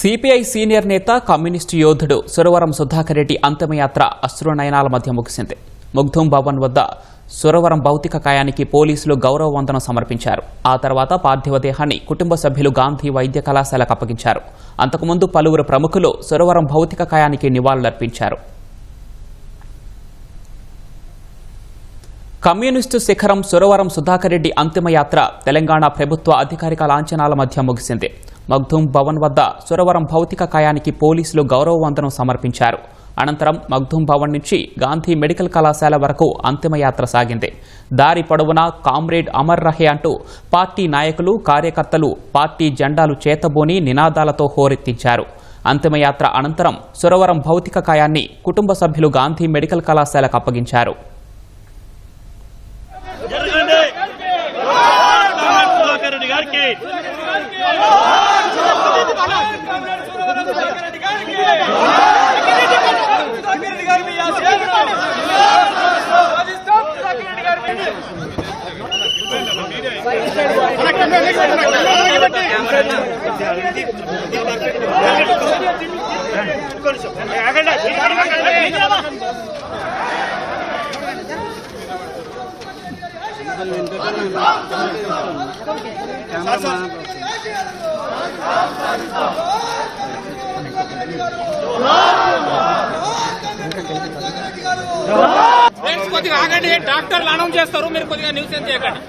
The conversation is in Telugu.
సిపిఐ సీనియర్ నేత కమ్యూనిస్టు యోధుడు సురవరం సుధాకర్ రెడ్డి అంతిమయాత్ర అశ్రునయనాల మధ్య ముగిసింది. ముగ్ధుం భవన్ వద్ద సురవరం భౌతిక కాయానికి పోలీసులు గౌరవ వందనం సమర్పించారు. ఆ తర్వాత పార్థివ దేహాన్ని కుటుంబ సభ్యులు గాంధీ వైద్య కళాశాలకు అప్పగించారు. అంతకుముందు పలువురు ప్రముఖులు సురవరం భౌతిక కాయానికి నివాళులర్పించారు. కమ్యూనిస్టు శిఖరం సురవరం సుధాకర్ రెడ్డి అంతిమయాత్ర తెలంగాణ ప్రభుత్వ అధికారిక లాంఛనాల మధ్య ముగిసింది. మగ్ధూం భవన్ వద్ద సురవరం భౌతిక కాయానికి పోలీసులు గౌరవ వందనం సమర్పించారు. అనంతరం మగ్ధూం భవన్ నుంచి గాంధీ మెడికల్ కళాశాల వరకు అంతిమయాత్ర సాగింది. దారి పొడవునా కామ్రేడ్ అమర్ రహే అంటూ పార్టీ నాయకులు, కార్యకర్తలు పార్టీ జెండాలు చేతబూని నినాదాలతో హోరెత్తించారు. అంతిమయాత్ర అనంతరం సురవరం భౌతిక కాయాన్ని కుటుంబ సభ్యులు గాంధీ మెడికల్ కళాశాలకు అప్పగించారు. కొద్దిగా ఆగండి, డాక్టర్లు అనౌన్స్ చేస్తారు, మీరు కొద్దిగా న్యూస్ చేయకండి.